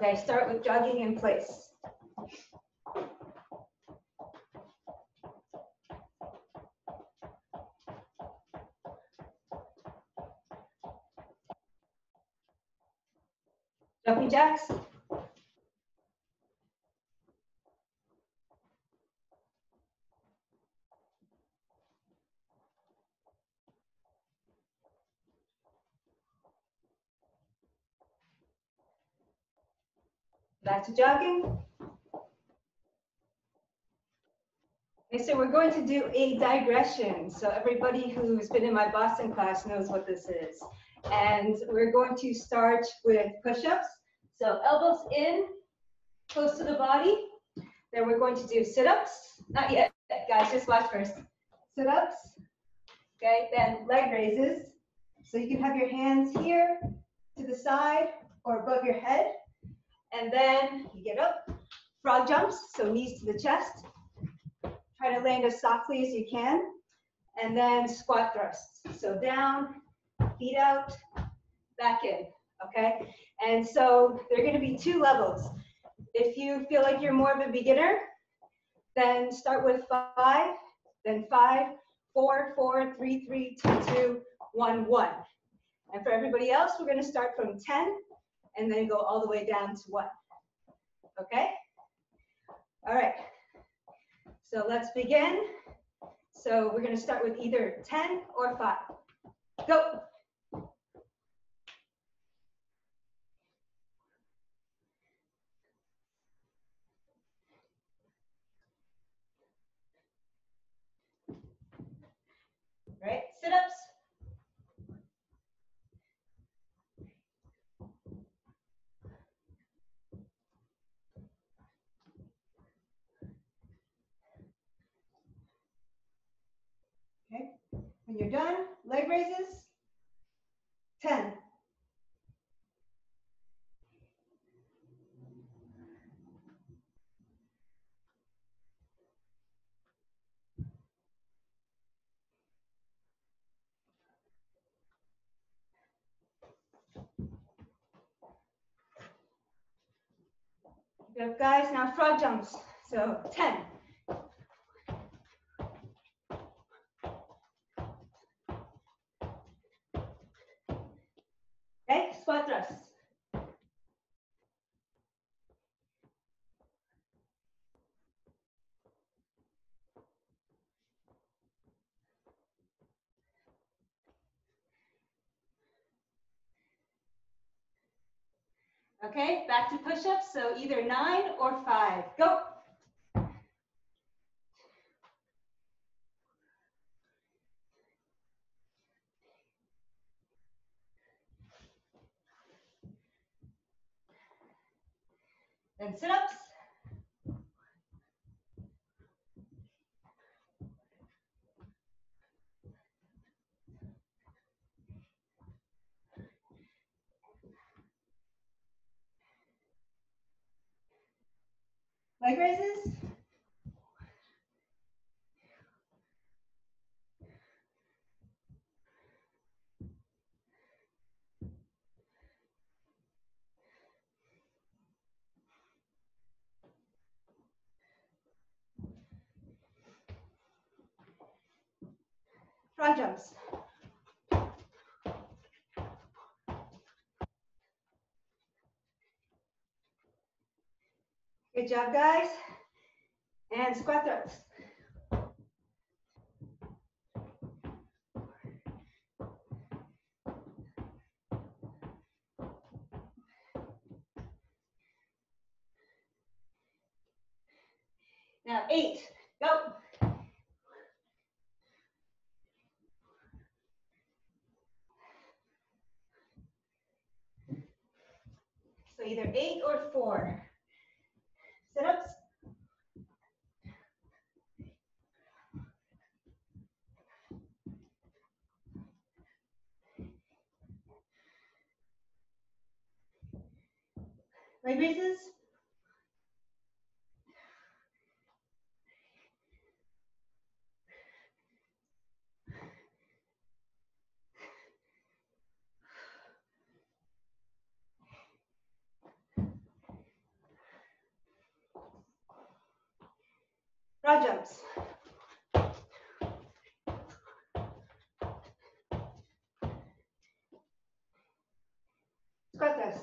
Okay, start with jogging in place. Jumping jacks. Back to jogging. Okay, so we're going to do a digression. So everybody who's been in my Boston class knows what this is. And we're going to start with push-ups. So elbows in, close to the body. Then we're going to do sit-ups. Not yet, guys, just watch first. Sit-ups, okay, then leg raises. So you can have your hands here to the side or above your head. And then you get up, frog jumps, so knees to the chest. Try to land as softly as you can. And then squat thrusts. So down, feet out, back in, okay? And so there are gonna be two levels. If you feel like you're more of a beginner, then start with 5, then 5, 4, 4, 3, 3, 2, 2, 1, 1. And for everybody else, we're gonna start from 10 and then go all the way down to 1, okay? All right, so let's begin. So we're gonna start with either 10 or 5. Go. Right, sit-ups. Okay, when you're done, leg raises, 10. Good, guys, now frog jumps, so 10. Okay, squat thrusts. Okay, back to push-ups, so either 9 or 5. Go. Then sit-ups. Leg raises. Frog jumps. Good job, guys. And squat thrusts. Now 8, go. So either 8 or 4. Sit-ups. Leg raises. Broad jumps. Squat this.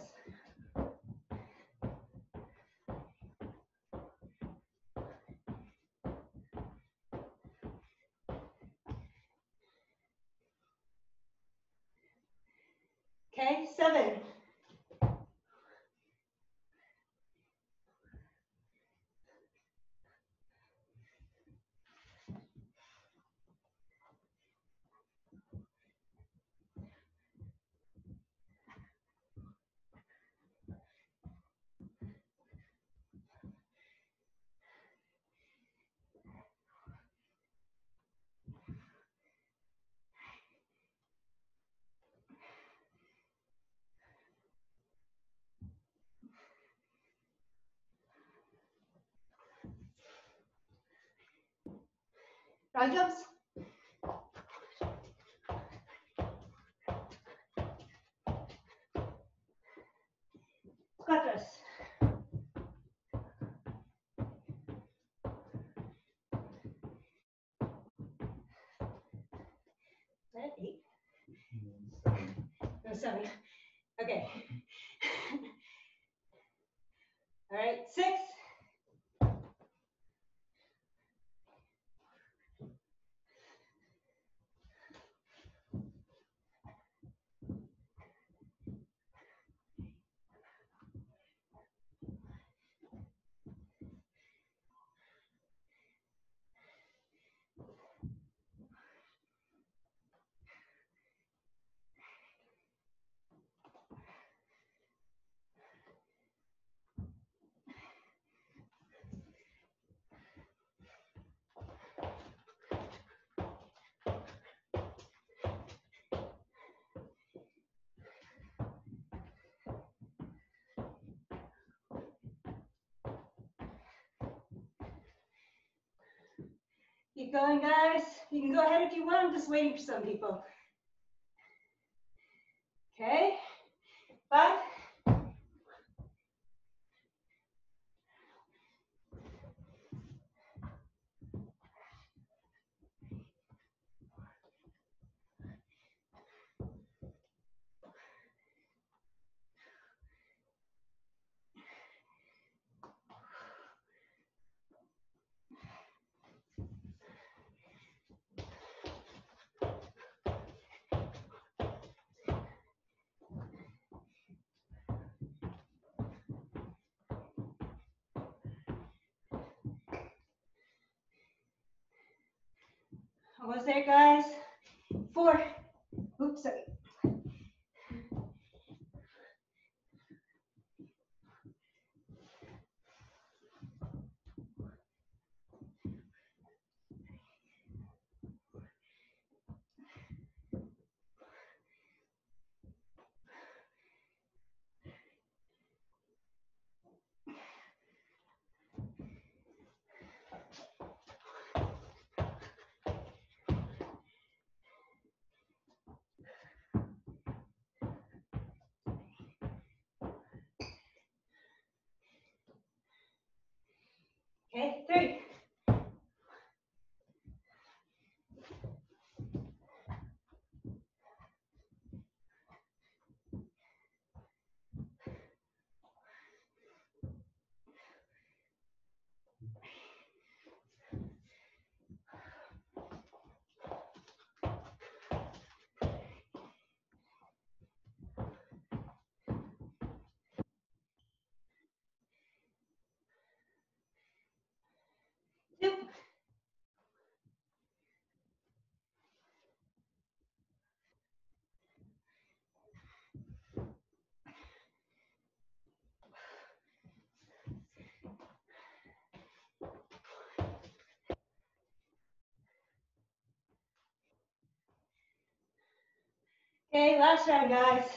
Okay, 7. Broad jumps. Squat this. Is that 8? No, 7. Okay. All right, 6. Keep going, guys. You can go ahead if you want. I'm just waiting for some people. Okay. 5. Almost there, guys. 4. Oops, sorry. Okay, 3. Okay, last round, guys.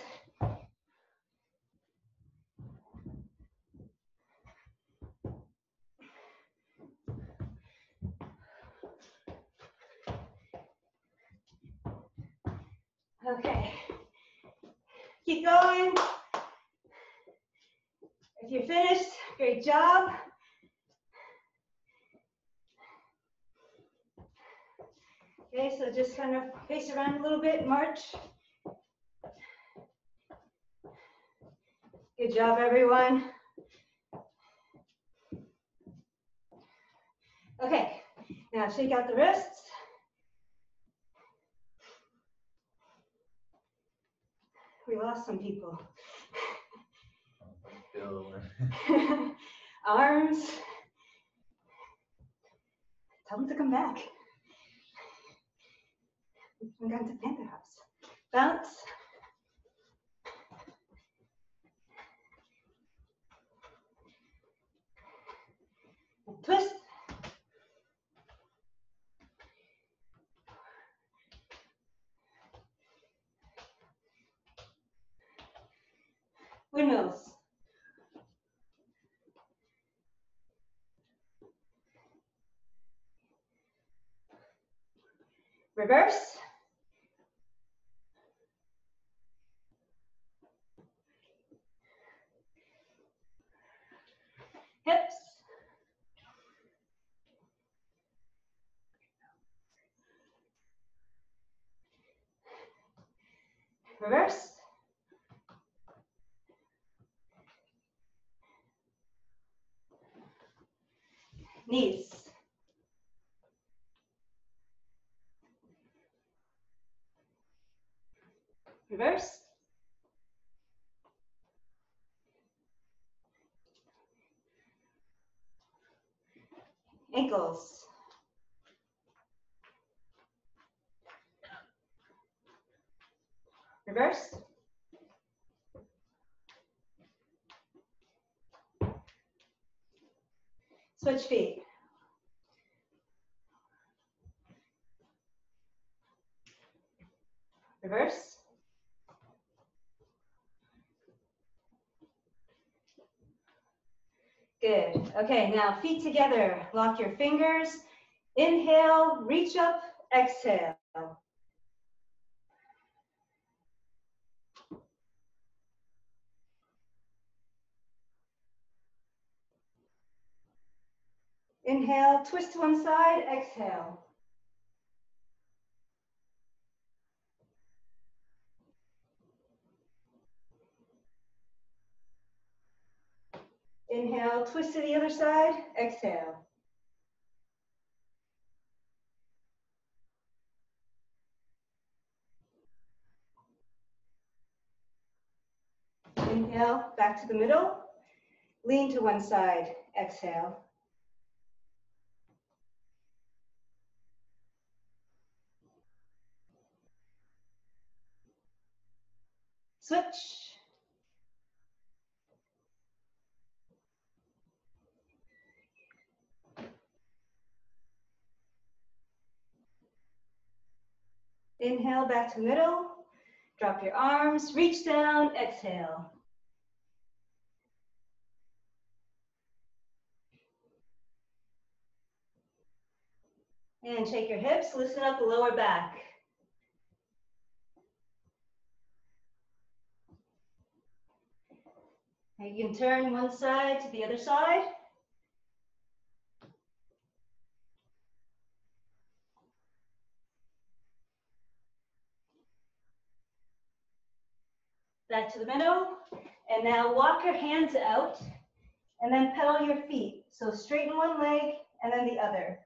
Okay. Keep going. If you're finished, great job. Okay, so just kind of pace around a little bit, march. Good job, everyone. Okay, now shake out the wrists. We lost some people. Arms. Tell them to come back. We've gone to Panther House. Bounce. Twist. Windmills. Reverse. Hips. Reverse. Knees. Reverse. Ankles. Reverse. Switch feet. Reverse. Good. Okay, now feet together. Lock your fingers. Inhale, reach up, exhale. Inhale, twist to one side, exhale. Inhale, twist to the other side, exhale. Inhale, back to the middle. Lean to one side, exhale. Switch. Inhale, back to middle. Drop your arms, reach down, exhale. And shake your hips, loosen up the lower back. And you can turn one side to the other side. Back to the middle. And now walk your hands out and then pedal your feet. So straighten one leg and then the other.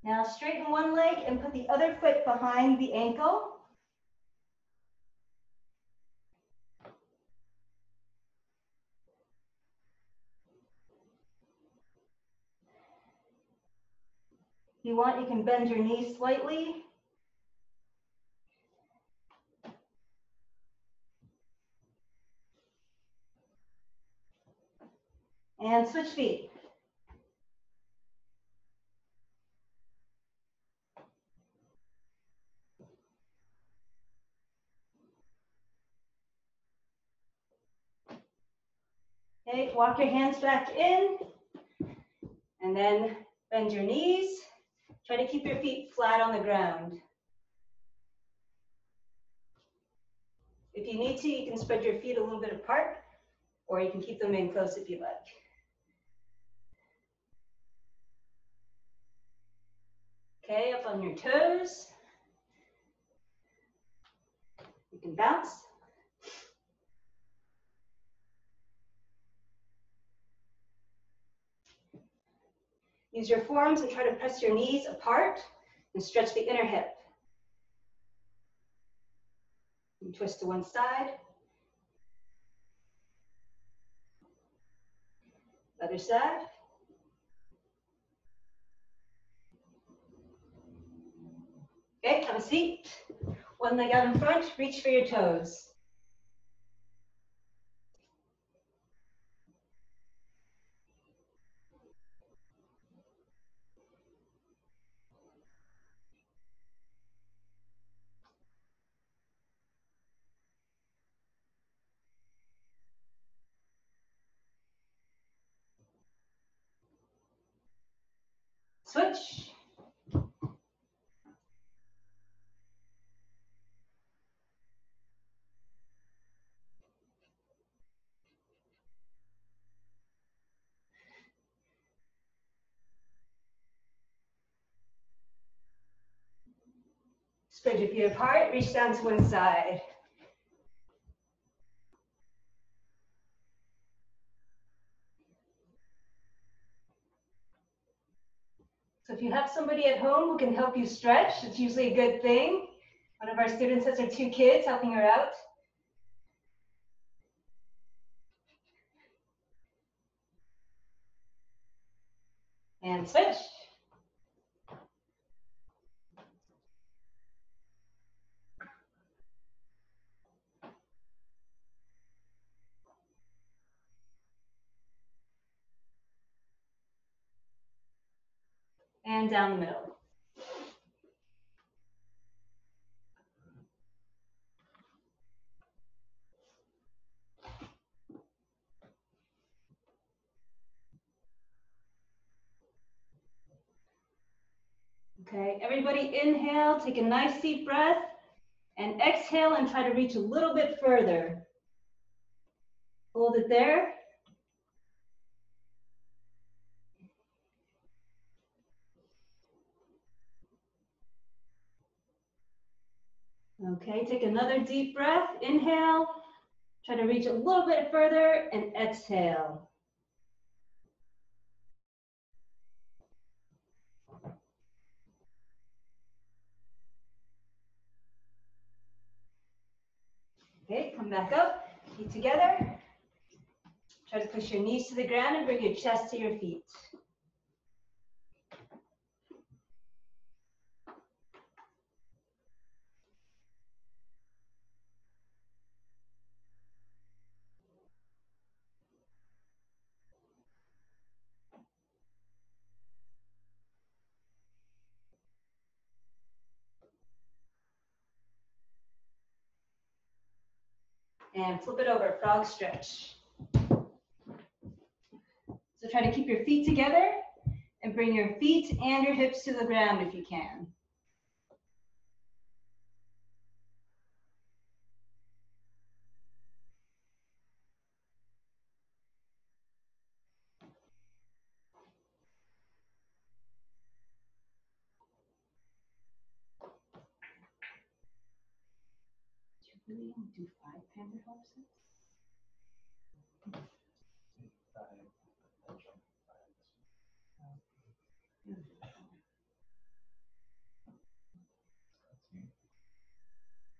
Now straighten one leg and put the other foot behind the ankle. If you want, you can bend your knees slightly. And switch feet. Okay, walk your hands back in, and then bend your knees. Try to keep your feet flat on the ground. If you need to, you can spread your feet a little bit apart, or you can keep them in close if you like. Okay, up on your toes. You can bounce. Use your forearms and try to press your knees apart and stretch the inner hip. And twist to one side. Other side. Okay, have a seat. One leg out in front, reach for your toes. Switch. Spread your feet apart, reach down to one side. So if you have somebody at home who can help you stretch, it's usually a good thing. One of our students has her 2 kids helping her out. And switch. And down the middle. Okay, everybody inhale, take a nice deep breath, and exhale and try to reach a little bit further. Hold it there. Okay, take another deep breath, inhale, try to reach a little bit further, and exhale. Okay, come back up, feet together. Try to push your knees to the ground and bring your chest to your feet. And flip it over, frog stretch. So try to keep your feet together and bring your feet and your hips to the ground if you can. Do you really only do 5 panther hops?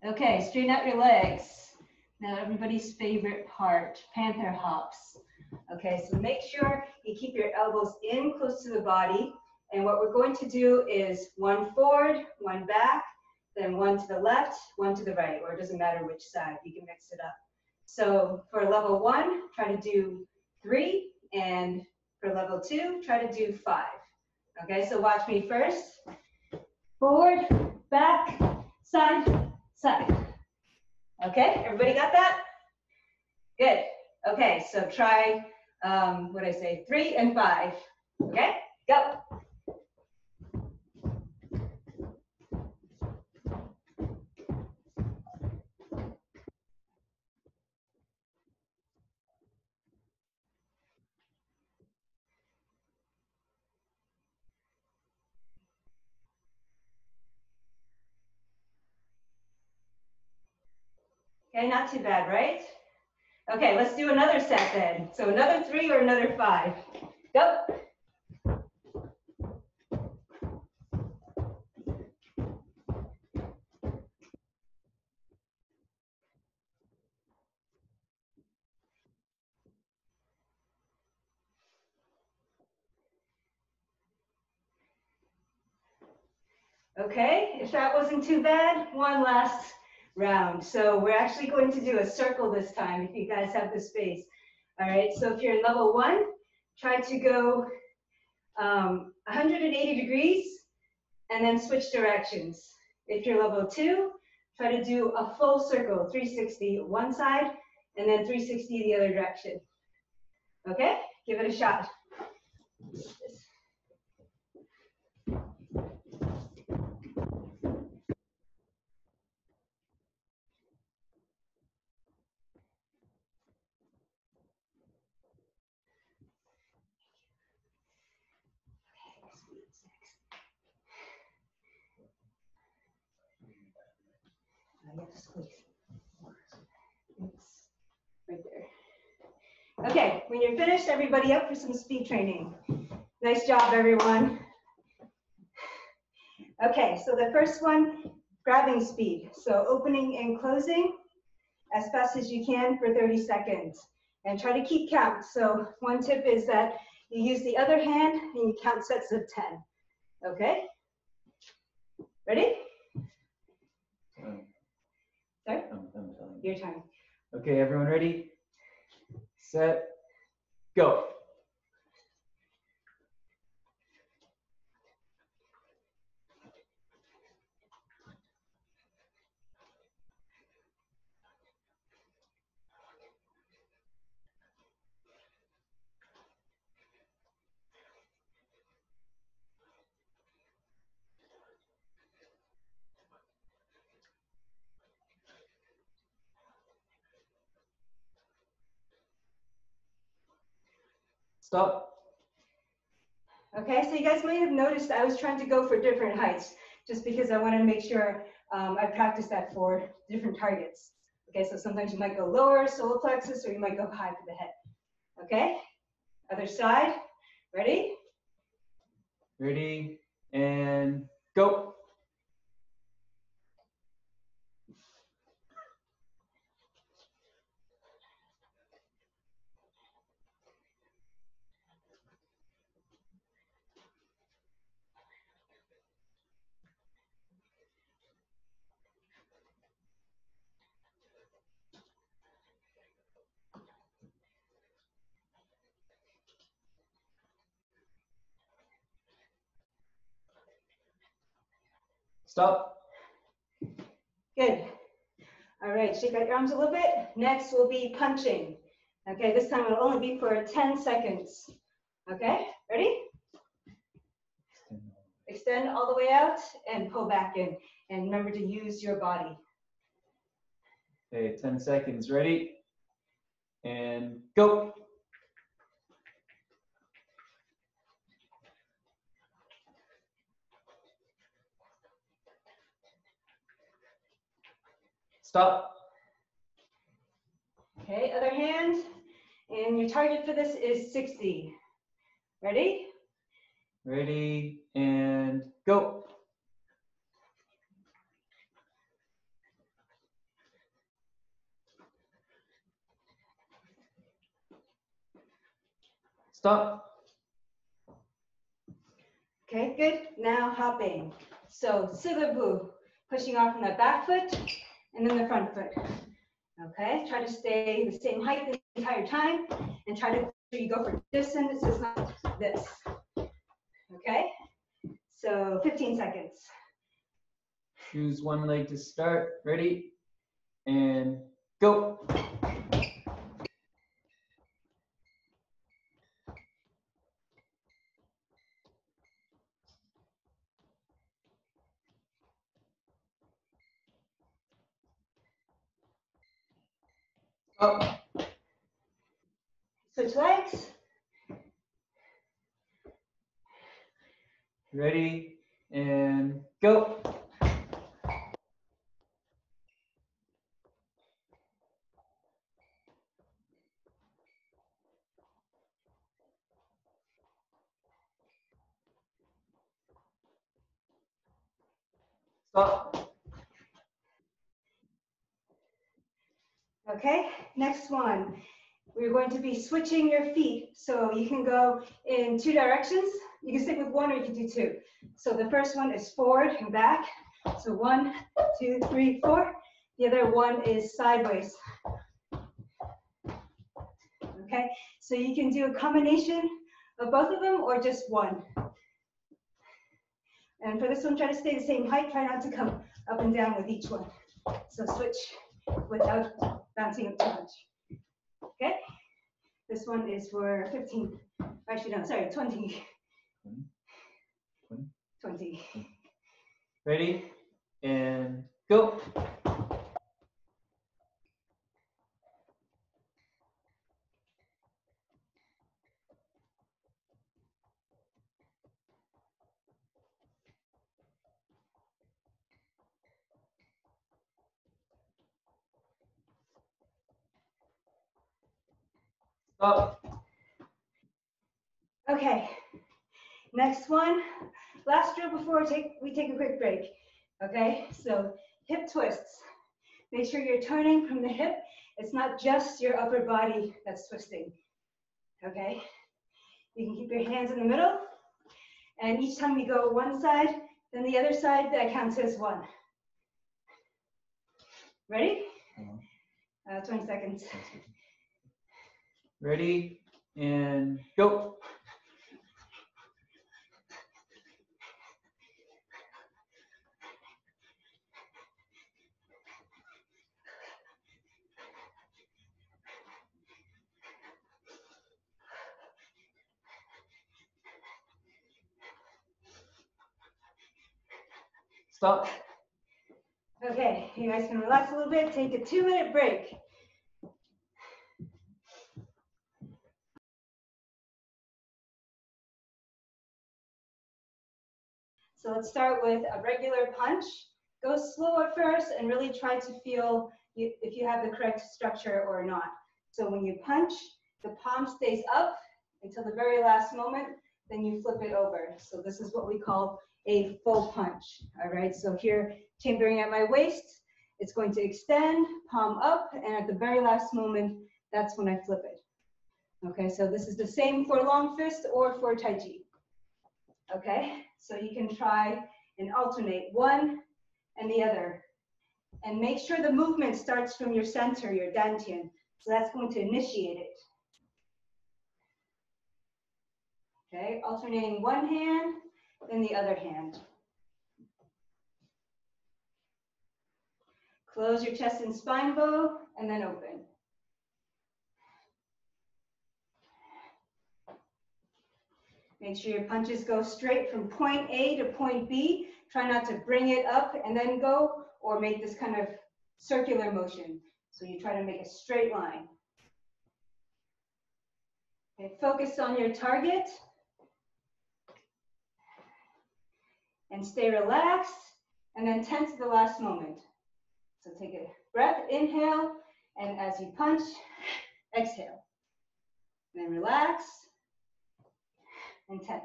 Okay, straighten out your legs. Now everybody's favorite part, panther hops. Okay, so make sure you keep your elbows in close to the body. And what we're going to do is 1 forward, 1 back, then 1 to the left, 1 to the right, or it doesn't matter which side, you can mix it up. So for level 1, try to do 3, and for level 2, try to do 5. Okay, so watch me first. Forward, back, side, side. Okay, everybody got that? Good. Okay, so try, what did I say, 3 and 5. Okay, go. Okay, not too bad, right? Okay, let's do another set then. So another 3 or another 5. Go. Okay, if that wasn't too bad, one last round. So we're actually going to do a circle this time, if you guys have the space. All right, so if you're in level 1, try to go 180 degrees and then switch directions. If you're level 2, try to do a full circle, 360 one side, and then 360 the other direction. Okay, give it a shot. Yes, please. It's right there. Okay, when you're finished, everybody up for some speed training. Nice job, everyone. Okay, so the first one, grabbing speed. So opening and closing as fast as you can for 30 seconds. And try to keep count. So one tip is that you use the other hand and you count sets of 10. Okay? Ready? Sorry? Your time. Okay, everyone ready? Set, go. Stop. Okay, so you guys may have noticed I was trying to go for different heights just because I wanted to make sure I practiced that for different targets. Okay, so sometimes you might go lower, solar plexus, or you might go high for the head. Okay, other side, ready? Ready, and go. Stop. Good. All right, shake out your arms a little bit. Next will be punching. Okay, this time it'll only be for 10 seconds. Okay, ready? Extend all the way out and pull back in. And remember to use your body. Okay, 10 seconds. Ready, and go. Stop. Okay, other hand. And your target for this is 60. Ready? Ready, and go. Stop. Okay, good. Now hopping. So sigabu, pushing off from the back foot and then the front foot. Okay, try to stay the same height the entire time and try to you go for distance, it's not this. Okay, so 15 seconds. Choose one leg to start. Ready, and go. Stop. Switch legs. Ready, and go. Stop. Okay, next one. We're going to be switching your feet. So you can go in two directions. You can stick with one or you can do two. So the first one is forward and back. So 1, 2, 3, 4. The other one is sideways. Okay, so you can do a combination of both of them or just one. And for this one, try to stay the same height. Try not to come up and down with each one. So switch without bouncing up too much. Okay, this one is for 15. Actually, no, sorry, 20. 20. Ready? And go. Stop. Okay, next one. Last drill before we take a quick break. Okay, so hip twists. Make sure you're turning from the hip. It's not just your upper body that's twisting. Okay, you can keep your hands in the middle. And each time we go one side, then the other side, that counts as one. Ready? 20 seconds. Ready? And go. Stop. Okay, you guys can relax a little bit, take a 2-minute break. So let's start with a regular punch. Go slow at first and really try to feel if you have the correct structure or not. So when you punch, the palm stays up until the very last moment, then you flip it over. So this is what we call a full punch, all right? So here, chambering at my waist, it's going to extend, palm up, and at the very last moment, that's when I flip it. Okay, so this is the same for long fist or for Tai Chi. Okay, so you can try and alternate one and the other. And make sure the movement starts from your center, your dantian. So that's going to initiate it. Okay, alternating one hand, then the other hand. Close your chest and spine bow, and then open. Make sure your punches go straight from point A to point B. Try not to bring it up and then go, or make this kind of circular motion. So you try to make a straight line. Okay, focus on your target. And stay relaxed, and then tense at the last moment. So take a breath, inhale, and as you punch, exhale. And then relax and tense.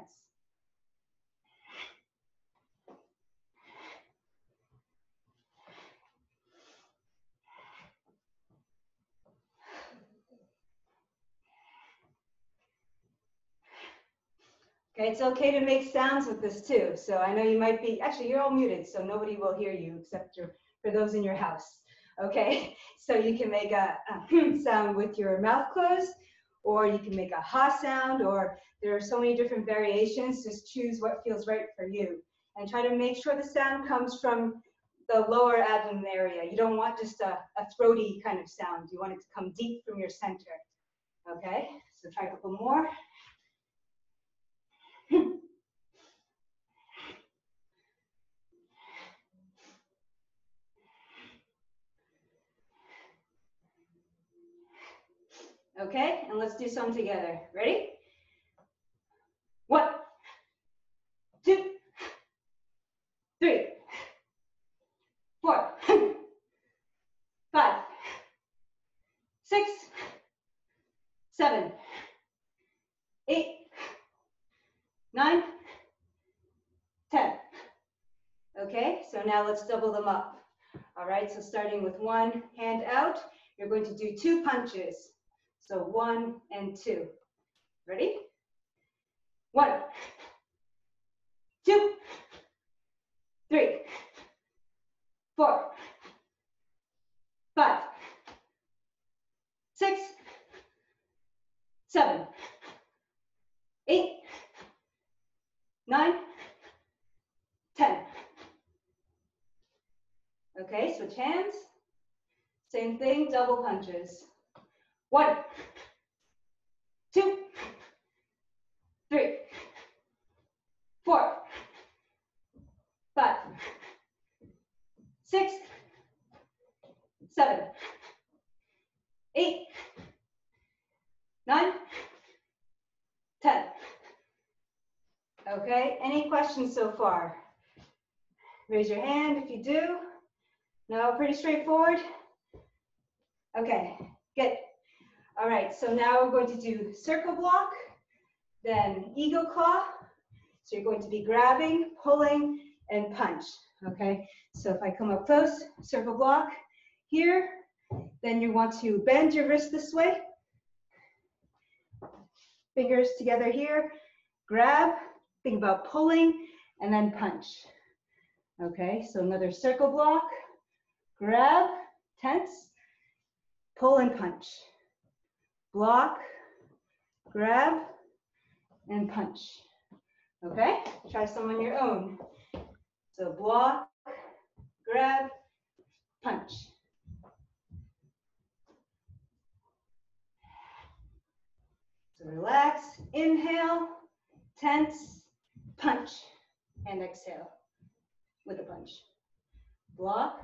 Okay, it's okay to make sounds with this too. So I know you might be, actually you're all muted, so nobody will hear you except for those in your house. Okay, so you can make a sound with your mouth closed, or you can make a ha sound, or there are so many different variations. Just choose what feels right for you. And try to make sure the sound comes from the lower abdomen area. You don't want just a throaty kind of sound. You want it to come deep from your center. Okay, so try a couple more. Okay, and let's do some together. Ready? 1, 2, 3, 4, 5, 6, 7, 8, 9, 10. Okay, so now let's double them up. All right, so starting with one hand out, you're going to do 2 punches. So 1 and 2. Ready? 1, 2, 3, 4, 5, 6, 7, 8, 9, 10. Okay, switch hands. Same thing, double punches. 1, 2, 3, 4, 5, 6, 7, 8, 9, 10. Okay, any questions so far? Raise your hand if you do. No, pretty straightforward? Okay, good. All right, so now we're going to do circle block, then eagle claw. So you're going to be grabbing, pulling, and punch, okay? So if I come up close, circle block here, then you want to bend your wrist this way, fingers together here, grab, think about pulling, and then punch. Okay, so another circle block, grab, tense, pull and punch. Block, grab, and punch. Okay, try some on your own. So block, grab, punch. So relax, inhale, tense, punch, and exhale with a punch. Block,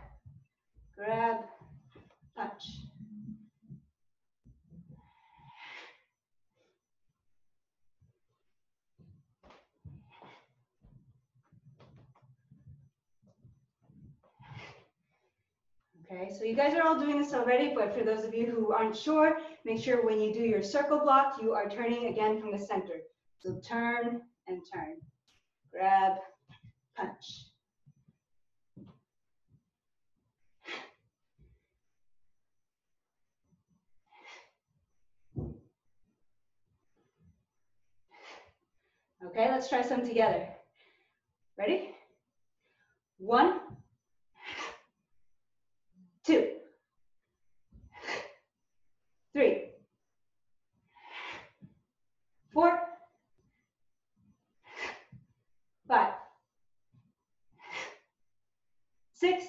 grab, punch. Okay, so you guys are all doing this already, but for those of you who aren't sure, make sure when you do your circle block, you are turning again from the center. So turn and turn. Grab, punch. Okay, let's try some together. Ready? 1, 2, 3, 4, 5, 6,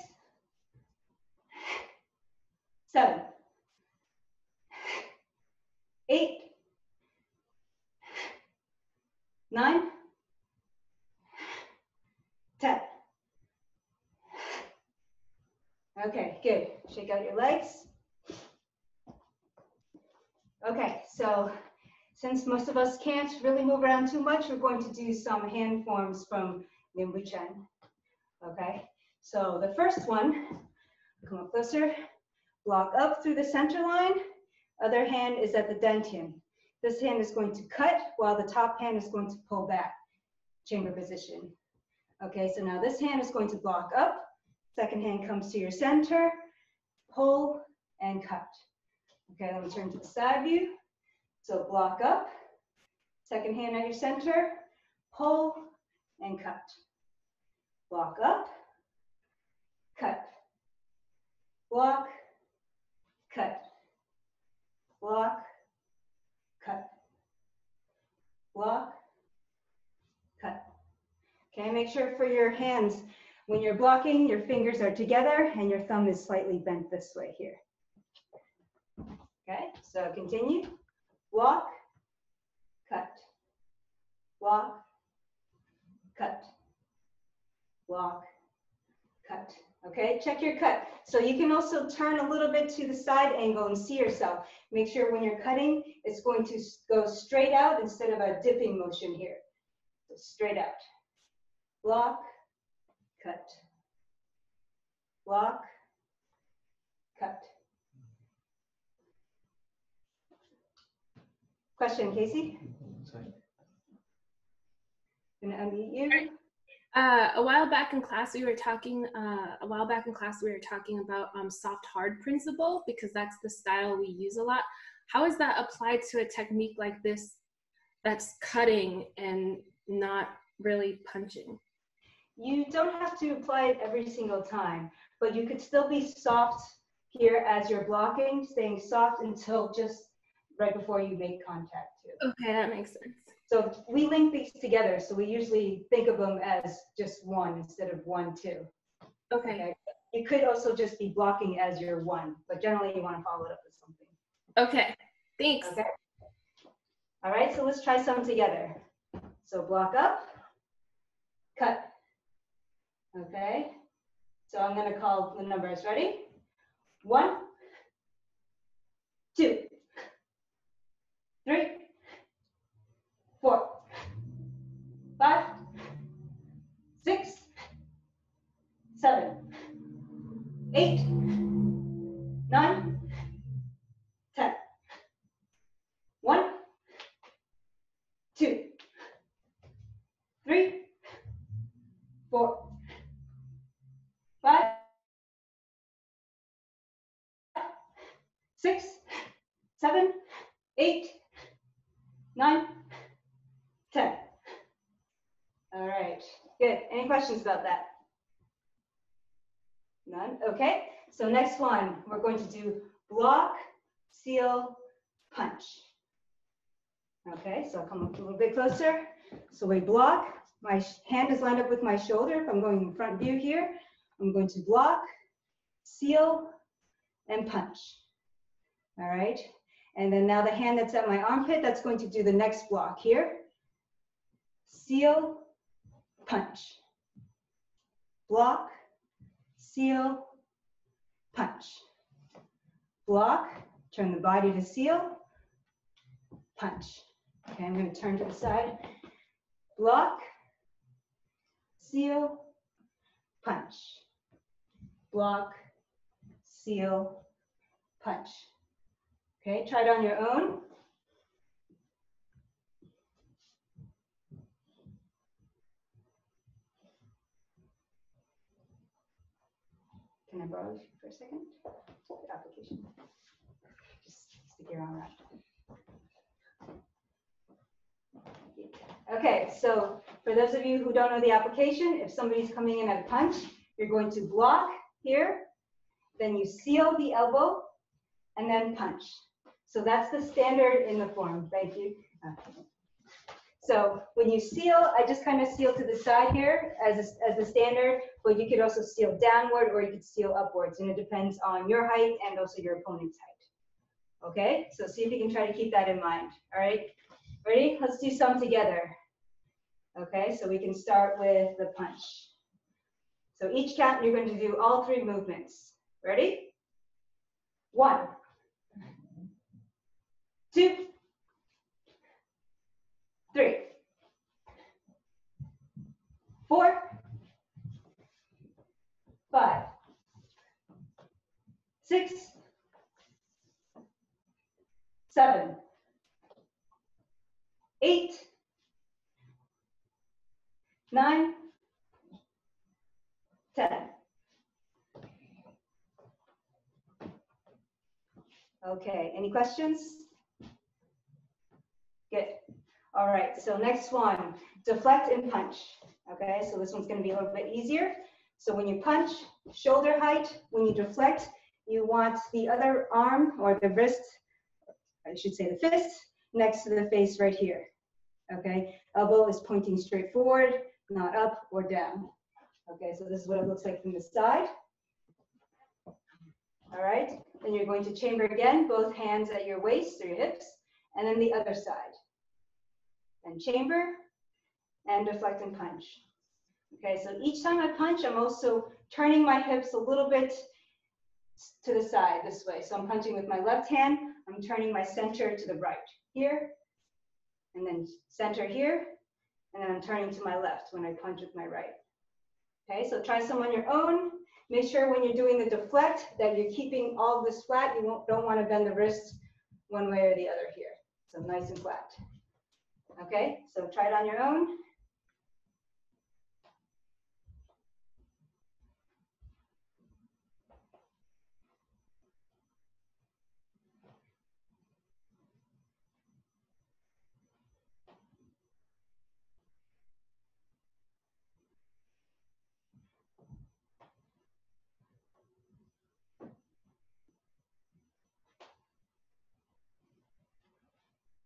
7, 8, 9, 10. Okay, good. Shake out your legs. Okay, so since most of us can't really move around too much, we're going to do some hand forms from Nimbu Chen. Okay, so the first one, come up closer, block up through the center line, other hand is at the dantian. This hand is going to cut while the top hand is going to pull back, chamber position. Okay, so now this hand is going to block up, second hand comes to your center, pull and cut. Okay, let me turn to the side view. So block up, second hand at your center, pull and cut. Block up, cut. Block, cut. Block, cut. Block, cut. Okay, make sure for your hands, when you're blocking, your fingers are together and your thumb is slightly bent this way here. Okay, so continue. Block, cut. Block, cut. Block, cut. Okay, check your cut. So you can also turn a little bit to the side angle and see yourself. Make sure when you're cutting, it's going to go straight out instead of a dipping motion here. So straight out. Block, cut. Block, cut. Question, Casey? Sorry. Gonna unmute you. A while back in class, we were talking about soft hard principle, because that's the style we use a lot. How is that applied to a technique like this that's cutting and not really punching? You don't have to apply it every single time, but you could still be soft here as you're blocking, staying soft until just right before you make contact too. Okay, that makes sense. So we link these together, so we usually think of them as just one instead of 1, 2. Okay. You could also just be blocking as your 1, but generally you want to follow it up with something. Okay, thanks. Okay. All right, so let's try some together. So block up, cut. Okay, so I'm going to call the numbers. Ready? 1, 2, 3, 4, 5, 6, 7, 8, 9, 10. 1, 2, 3, 4, 5, 6, 7, 8, 9, 10. All right, good. Any questions about that? None? Okay, so next one, we're going to do block, seal, punch. Okay, so I'll come up a little bit closer. So we block, my hand is lined up with my shoulder. If I'm going in front view here, I'm going to block, seal, and punch. All right, and then now the hand that's at my armpit, that's going to do the next block here. Seal, punch. Block, seal, punch. Block, turn the body to seal, punch. Okay, I'm going to turn to the side. Block, seal, punch. Block, seal, punch. Okay, try it on your own. Can I borrow you for a second? The application. Just stick your arm around. Okay, so for those of you who don't know the application, if somebody's coming in at a punch, you're going to block here, then you seal the elbow, and then punch. So that's the standard in the form. Thank you. So when you seal, I just kind of seal to the side here as the standard, but you could also seal downward or you could seal upwards, and it depends on your height and also your opponent's height. Okay, so see if you can try to keep that in mind. All right, ready? Let's do some together. Okay, so we can start with the punch. So each count, you're going to do all 3 movements. Ready? 1, 2, 3, 4, 5, 6, 7, 8, 9, 10. Okay, any questions? Good. All right, so next one, deflect and punch. Okay, so this one's going to be a little bit easier. So when you punch, shoulder height. When you deflect, you want the other arm or the wrist, I should say the fist, next to the face right here. Okay, elbow is pointing straight forward, not up or down. Okay, so this is what it looks like from the side. All right, then you're going to chamber again, both hands at your waist or your hips, and then the other side. And chamber, and deflect and punch. Okay, so each time I punch, I'm also turning my hips a little bit to the side this way. So I'm punching with my left hand, I'm turning my center to the right here, and then center here, and then I'm turning to my left when I punch with my right. Okay, so try some on your own. Make sure when you're doing the deflect that you're keeping all of this flat. You don't want to bend the wrist one way or the other here. So nice and flat. Okay, so try it on your own.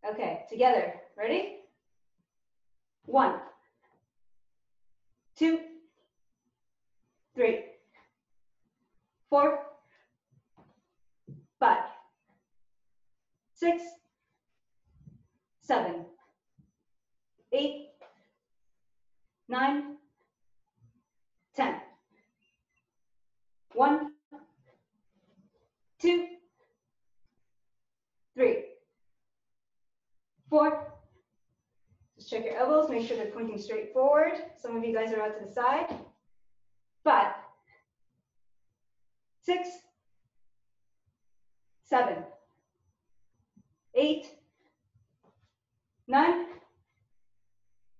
Okay, together. Ready? 1, 2, 3, 4, 5, 6, 7, 8, 9, 10. 1, 2, 3, 4. Just check your elbows, make sure they're pointing straight forward. Some of you guys are out to the side. 5, 6, 7, 8, 9,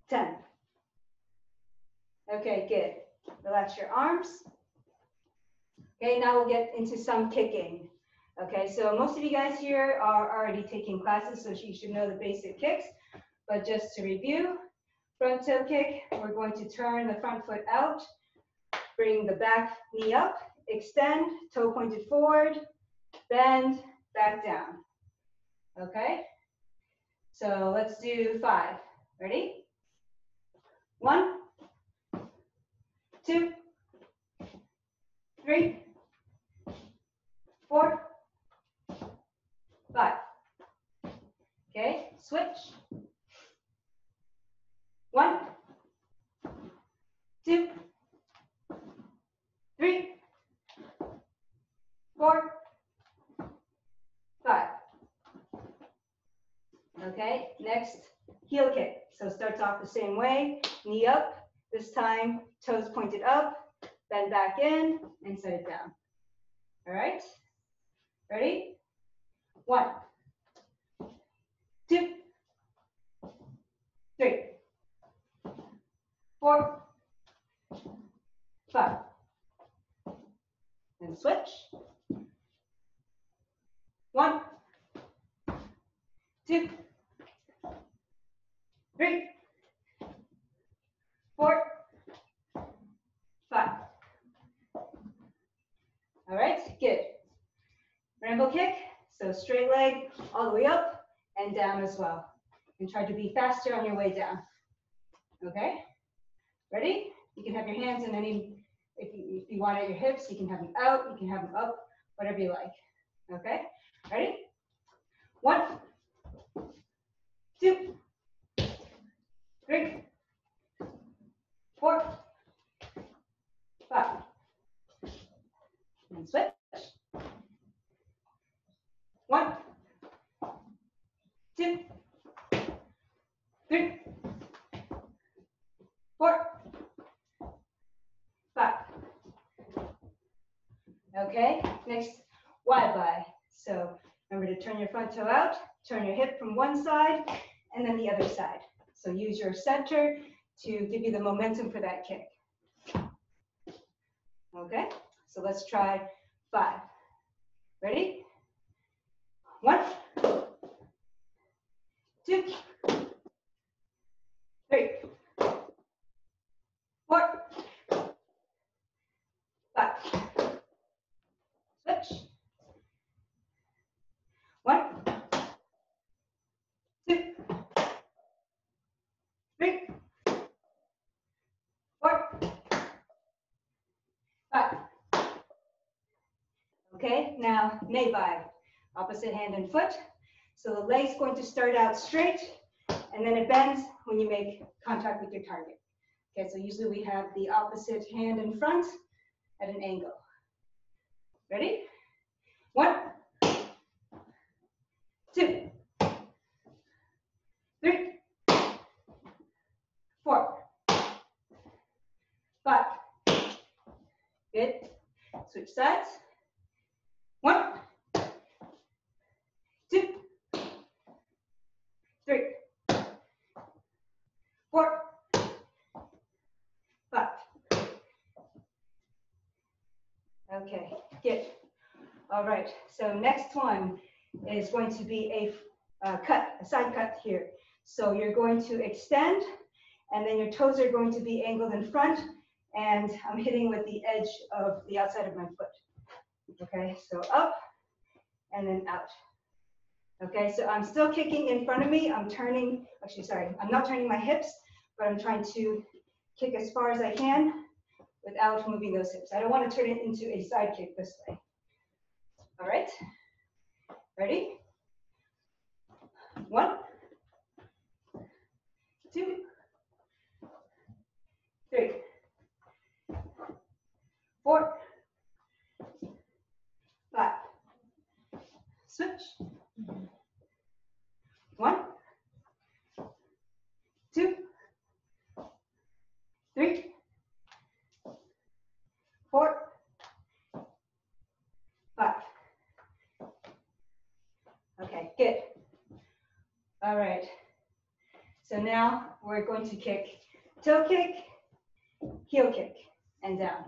10. Okay, good. Relax your arms. Okay, now we'll get into some kicking. Okay, so most of you guys here are already taking classes, so you should know the basic kicks. But just to review, front toe kick, we're going to turn the front foot out, bring the back knee up, extend, toe pointed forward, bend, back down. Okay, so let's do 5. Ready? 1, 2, 3, 4, 5. Okay, switch. 1, 2, 3, 4, 5. Okay, next, heel kick. So starts off the same way, knee up, this time toes pointed up, bend back in, and set it down. All right, ready? 1, 2, 3, 4, 5. And switch. 1, 2, 3, 4, 5. All right, good. Rainbow kick, so straight leg all the way up and down as well. And try to be faster on your way down. Okay, ready? You can have your hands in any, if you want at your hips, you can have them out, you can have them up, whatever you like. Okay, ready? 1, 2, 3, 4, 5. And switch. 1, 2, 3, 4, 5. Okay, next, wide lie. So remember to turn your front toe out, turn your hip from one side, and then the other side. So use your center to give you the momentum for that kick. Okay, so let's try 5. Ready? 1, 2, 3, 4, 5. Switch. 1, 2, 3, 4, 5. Okay, now Maybai, opposite hand and foot. So the leg's going to start out straight, and then it bends when you make contact with your target. Okay, so usually we have the opposite hand in front at an angle. Ready? 1, 2, 3, 4, 5. Good. Switch sides. 1, 2, 3, 4, 5. Okay, good. All right, so next one is going to be a side cut here. So you're going to extend, and then your toes are going to be angled in front, and I'm hitting with the edge of the outside of my foot. Okay, so up, and then out. Okay, so I'm still kicking in front of me. I'm turning, actually, sorry, I'm not turning my hips, but I'm trying to kick as far as I can without moving those hips. I don't want to turn it into a side kick this way. All right, ready? 1, 2, 3, 4, 5. Switch. 1, 2, 3, 4, 5. Okay, good. All right. So now we're going to kick toe kick, heel kick, and down.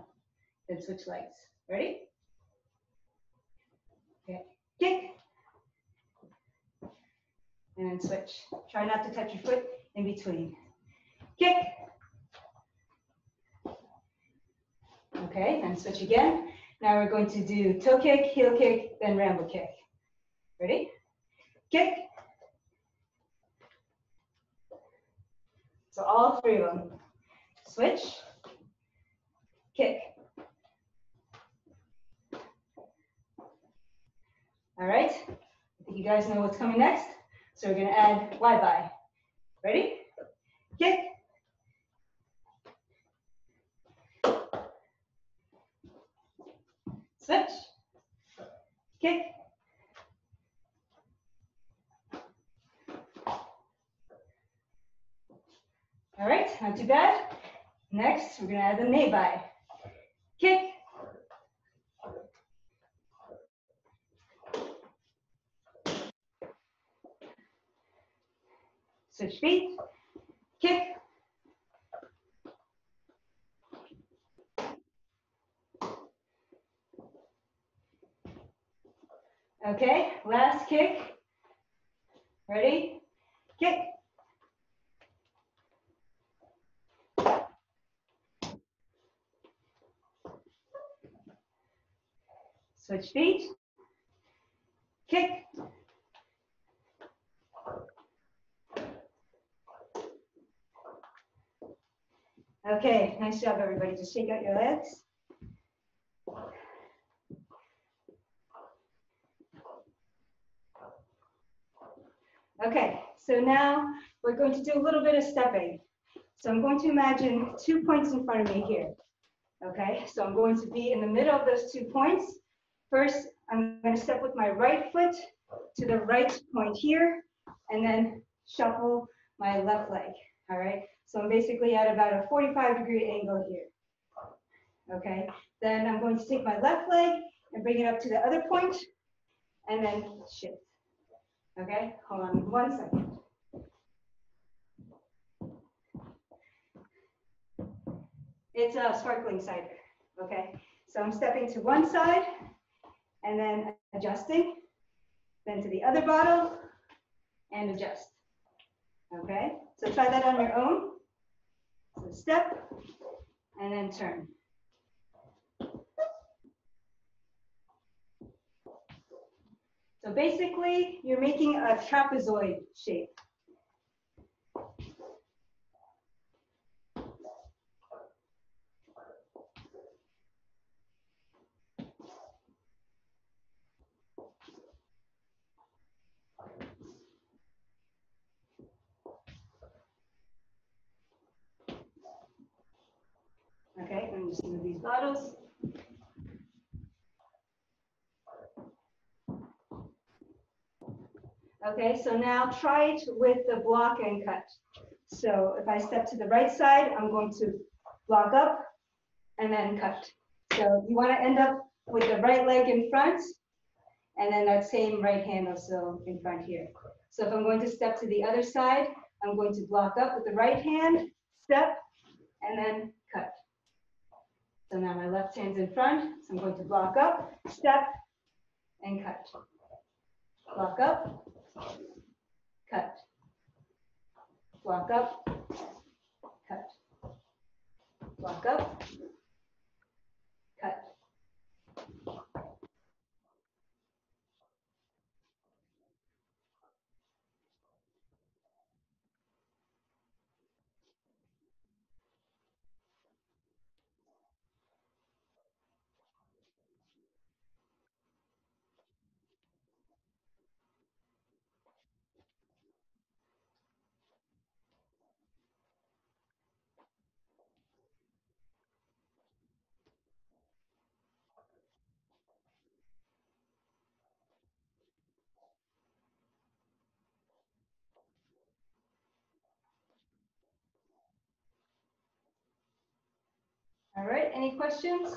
Then switch legs. Ready? Okay. Kick. And then switch. Try not to touch your foot in between. Kick. Okay, then switch again. Now we're going to do toe kick, heel kick, then ramble kick. Ready? Kick. So all 3 of them. Switch. Kick. All right. I think you guys know what's coming next. So we're going to add Y-by. Ready? Kick. Switch. Kick. All right, not too bad. Next, we're going to add the Nei-by. Kick. Switch feet. Kick. Okay, last kick. Ready? Kick. Switch feet. Kick. Okay, nice job, everybody. Just shake out your legs. Okay, so now we're going to do a little bit of stepping. So I'm going to imagine 2 points in front of me here. Okay, so I'm going to be in the middle of those 2 points. First, I'm going to step with my right foot to the right point here, and then shuffle my left leg. All right, so I'm basically at about a 45-degree angle here. Okay, then I'm going to take my left leg and bring it up to the other point, and then shift. Okay, hold on 1 second. It's a sparkling cider. Okay, so I'm stepping to one side and then adjusting, then to the other bottle and adjust. Okay, so try that on your own. So step and then turn. So basically, you're making a trapezoid shape. Okay, I'm just move these bottles. Okay, so now try it with the block and cut. So if I step to the right side, I'm going to block up and then cut. So you want to end up with the right leg in front and then that same right hand also in front here. So if I'm going to step to the other side, I'm going to block up with the right hand, step, and then cut. So now my left hand's in front, so I'm going to block up, step, and cut. Block up, cut. Block up, cut. Block up, cut. All right, any questions?